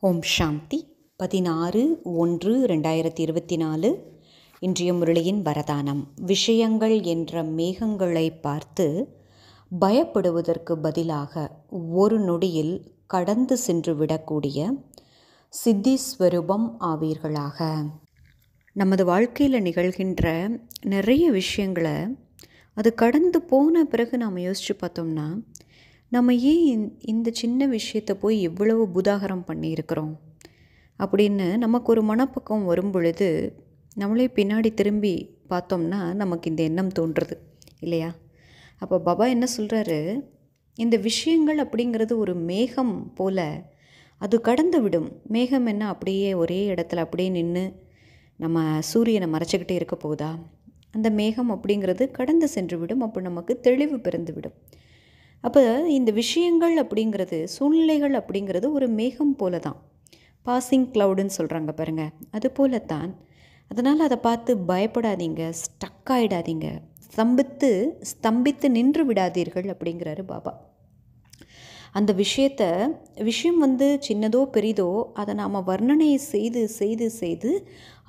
ஓம் சாந்தி 16/1/2024. இன்றைய முரளியின் வரதானம். விஷயங்கள் என்ற மேகங்களை பார்த்து பயப்படுவதற்கு பதிலாக ஒரு நொடியில் கடந்து சென்று விடக்கூடிய சித்திஸ்வரூபம் ஆவீர்களாக. நமது வாழ்க்கையில் நிகழ்கின்ற நிறைய விஷயங்களை அது கடந்து போன பிறகு நாம் யோசித்து பார்த்தோம்னா, நம்ம ஏன் இந்த சின்ன விஷயத்தை போய் எவ்வளவு பூதாகரம் பண்ணியிருக்கிறோம் அப்படின்னு நமக்கு ஒரு மனப்பக்கம் வரும் பொழுது நம்மளே பின்னாடி திரும்பி பார்த்தோம்னா நமக்கு இந்த எண்ணம் தோன்றுறது இல்லையா? அப்போ பாபா என்ன சொல்கிறாரு, இந்த விஷயங்கள் அப்படிங்கிறது ஒரு மேகம் போல் அது கடந்து விடும். மேகம் என்ன அப்படியே ஒரே இடத்துல அப்படியே நின்று நம்ம சூரியனை மறைச்சிக்கிட்டே இருக்க போகுதா? அந்த மேகம் அப்படிங்கிறது கடந்து சென்று விடும். அப்போ நமக்கு தெளிவு பிறந்து விடும். அப்போ இந்த விஷயங்கள் அப்படிங்கிறது, சூழ்நிலைகள் அப்படிங்கிறது ஒரு மேகம் போல தான், பாசிங் க்ளவுடுன்னு சொல்கிறாங்க பாருங்கள், அது போலத்தான். அதனால் அதை பார்த்து பயப்படாதீங்க, ஸ்டக் ஆகிடாதீங்க, ஸ்தம்பித்து நின்று விடாதீர்கள் அப்படிங்கிறாரு பாபா. அந்த விஷயம் சின்னதோ பெரிதோ அதை நாம் வர்ணனை செய்து செய்து செய்து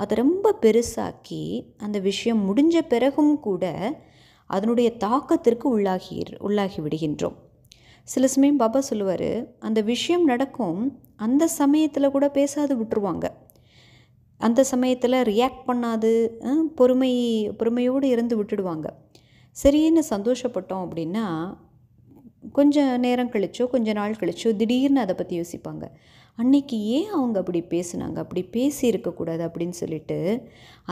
அதை ரொம்ப பெருசாக்கி அந்த விஷயம் முடிஞ்ச பிறகும் கூட அதனுடைய தாக்கத்திற்கு உள்ளாகி விடுகின்றோம். சில சமயம் பாபா சொல்லுவார், அந்த விஷயம் நடக்கும், அந்த சமயத்தில் கூட பேசாது விட்டுருவாங்க. அந்த சமயத்தில் ரியாக்ட் பண்ணாது பொறுமையோடு இருந்து விட்டுடுவாங்க. சரின்னு சந்தோஷப்பட்டோம் அப்படின்னா கொஞ்சம் நேரம் கழிச்சோ கொஞ்ச நாள் கழிச்சோ திடீர்னு அதை பற்றி யோசிப்பாங்க. அன்னைக்கு ஏன் அவங்க அப்படி பேசுனாங்க, அப்படி பேசி இருக்கக்கூடாது அப்படின்னு சொல்லிட்டு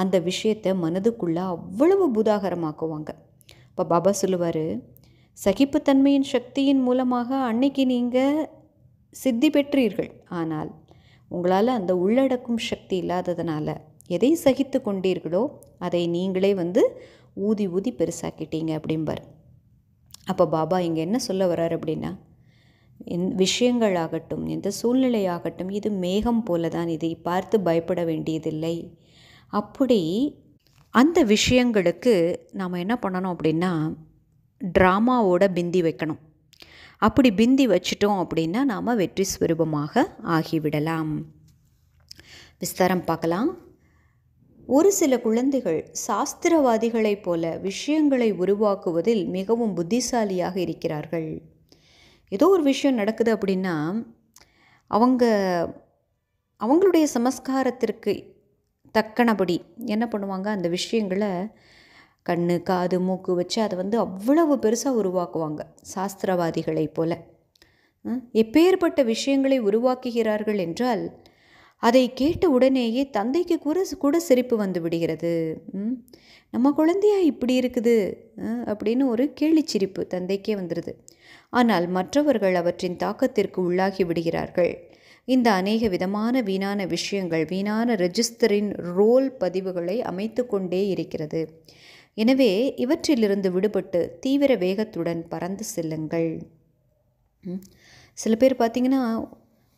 அந்த விஷயத்தை மனதுக்குள்ளே அவ்வளவு பூதாகரமாக்குவாங்க. இப்போ பாபா சொல்லுவார், சகிப்புத்தன்மையின் சக்தியின் மூலமாக அன்னைக்கு நீங்கள் சித்தி பெற்றீர்கள். ஆனால் உங்களால் அந்த உள்ளடக்கும் சக்தி இல்லாததுனால எதை சகித்து கொண்டீர்களோ அதை நீங்களே ஊதி ஊதி பெருசாக்கிட்டீங்க அப்படிம்பார். அப்போ பாபா இங்கே என்ன சொல்ல வர்றார் அப்படின்னா, விஷயங்களாகட்டும் எந்த சூழ்நிலையாகட்டும் இது மேகம் போல தான், இதை பார்த்து பயப்பட வேண்டியதில்லை. அப்படி அந்த விஷயங்களுக்கு நாம் என்ன பண்ணணும் அப்படின்னா, ட்ராமாவோட பிந்தி வைக்கணும். அப்படி பிந்தி வச்சிட்டோம் அப்படின்னா நாம் வெற்றி ஸ்வரூபமாக ஆகிவிடலாம். விஸ்தாரம் பார்க்கலாம். ஒரு சில குழந்தைகள் சாஸ்திரவாதிகளைப் போல விஷயங்களை உருவாக்குவதில் மிகவும் புத்திசாலியாக இருக்கிறார்கள். ஏதோ ஒரு விஷயம் நடக்குது அப்படின்னா அவங்களுடைய சமஸ்காரத்திற்கு தக்கனபடி என்ன பண்ணுவாங்க, அந்த விஷயங்களை கண்ணு காது மூக்கு வச்சு அதை அவ்வளவு பெருசாக உருவாக்குவாங்க. சாஸ்திரவாதிகளைப் போல எப்பேற்பட்ட விஷயங்களை உருவாக்குகிறார்கள் என்றால் அதை கேட்ட உடனேயே தந்தைக்கு கூட சிரிப்பு வந்து விடுகிறது. நம்ம குழந்தையா இப்படி இருக்குது அப்படின்னு ஒரு கேலிச்சிரிப்பு தந்தைக்கே வந்துடுது. ஆனால் மற்றவர்கள் அவற்றின் தாக்கத்திற்கு உள்ளாகி விடுகிறார்கள். இந்த அநேக விதமான வீணான விஷயங்கள் வீணான ரெஜிஸ்டரின் ரோல் பதிவுகளை அமைத்து கொண்டே இருக்கிறது. எனவே இவற்றிலிருந்து விடுபட்டு தீவிர வேகத்துடன் பறந்து செல்லுங்கள். சில பேர் பார்த்திங்கன்னா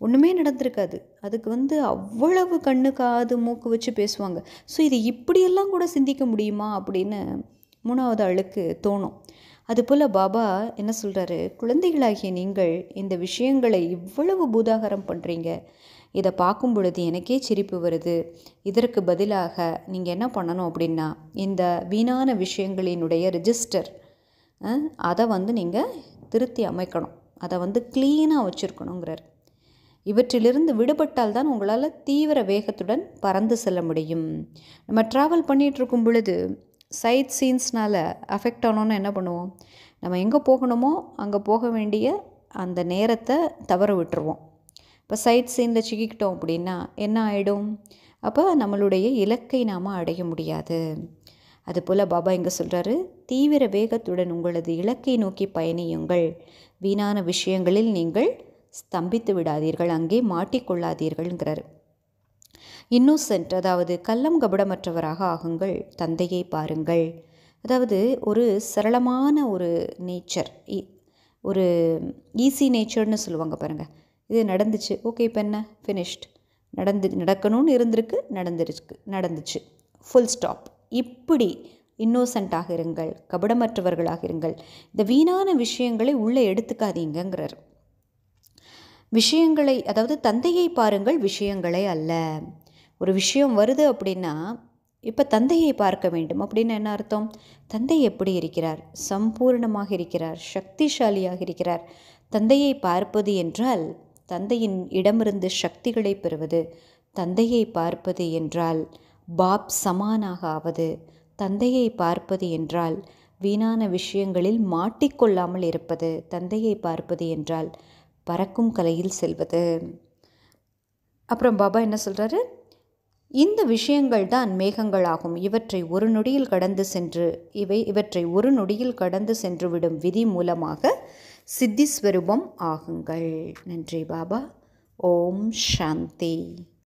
ஒன்றுமே நடந்திருக்காது, அதுக்கு அவ்வளவு கண்ணு காது மூக்கு வச்சு பேசுவாங்க. ஸோ இது இப்படியெல்லாம் கூட சிந்திக்க முடியுமா அப்படின்னு மூணாவது ஆளுக்கு தோணும். அதுபோல் பாபா என்ன சொல்கிறாரு, குழந்தைகளாகிய நீங்கள் இந்த விஷயங்களை இவ்வளவு பூதாகரம் பண்ணுறீங்க, இதை பார்க்கும் பொழுது எனக்கே சிரிப்பு வருது. இதற்கு பதிலாக நீங்கள் என்ன பண்ணணும் அப்படின்னா, இந்த வீணான விஷயங்களினுடைய ரெஜிஸ்டர் அதை நீங்கள் திருத்தி அமைக்கணும், அதை க்ளீனாக வச்சுருக்கணுங்கிறார். இவற்றிலிருந்து விடுபட்டால் தான் உங்களால் தீவிர வேகத்துடன் பறந்து செல்ல முடியும். நம்ம ட்ராவல் பண்ணிகிட்டு இருக்கும் பொழுது சைட் சீன்ஸ்னால் அஃபெக்ட் ஆனோன்னு என்ன பண்ணுவோம், நம்ம எங்கே போகணுமோ அங்கே போக வேண்டிய அந்த நேரத்தை தவற விட்டுருவோம். இப்போ சைட் சீனில் சிக்கிக்கிட்டோம் அப்படின்னா என்ன ஆகிடும், அப்போ நம்மளுடைய இலக்கை நாம் அடைய முடியாது. அதுபோல் பாபா இங்கே சொல்கிறாரு, தீவிர வேகத்துடன் உங்களது இலக்கை நோக்கி பயணியுங்கள். வீணான விஷயங்களில் நீங்கள் ஸ்தம்பித்து விடாதீர்கள், அங்கே மாட்டிக்கொள்ளாதீர்கள்ங்கிறாரு. இன்னோசென்ட், அதாவது கள்ளம் கபடமற்றவராக ஆகுங்கள். தந்தையை பாருங்கள். அதாவது ஒரு சரளமான ஒரு நேச்சர், ஒரு ஈஸி நேச்சர்னு சொல்லுவாங்க பாருங்கள். இது நடந்துச்சு, ஓகே இப்போ என்ன, ஃபினிஷ்ட், நடக்கணும்னு நடந்துச்சு, ஃபுல் ஸ்டாப். இப்படி இன்னோசென்ட்டாக இருங்கள், கபடமற்றவர்களாக இருங்கள். இந்த வீணான விஷயங்களை உள்ளே எடுத்துக்காதீங்கிறார். விஷயங்களை, அதாவது தந்தையை பாருங்கள், விஷயங்களை அல்ல. ஒரு விஷயம் வருது அப்படின்னா இப்போ தந்தையை பார்க்க வேண்டும் அப்படின்னு என்ன அர்த்தம்? தந்தை எப்படி இருக்கிறார்? சம்பூர்ணமாக இருக்கிறார், சக்திசாலியாக இருக்கிறார். தந்தையை பார்ப்பது என்றால் தந்தையின் இடமிருந்து சக்திகளை பெறுவது. தந்தையை பார்ப்பது என்றால் பாப் சமானாக ஆவது. தந்தையை பார்ப்பது என்றால் வீணான விஷயங்களில் மாட்டிக்கொள்ளாமல் இருப்பது. தந்தையை பார்ப்பது என்றால் பறக்கும் கலையில் செல்வது. அப்புறம் பாபா என்ன சொல்கிறாரு? இந்த விஷயங்கள் தான் மேகங்களாகும். இவற்றை ஒரு நொடியில் கடந்து சென்று விடும் விதி மூலமாக சித்தி ஸ்வரூபம் ஆகுங்கள். நன்றி பாபா. ஓம் சாந்தி.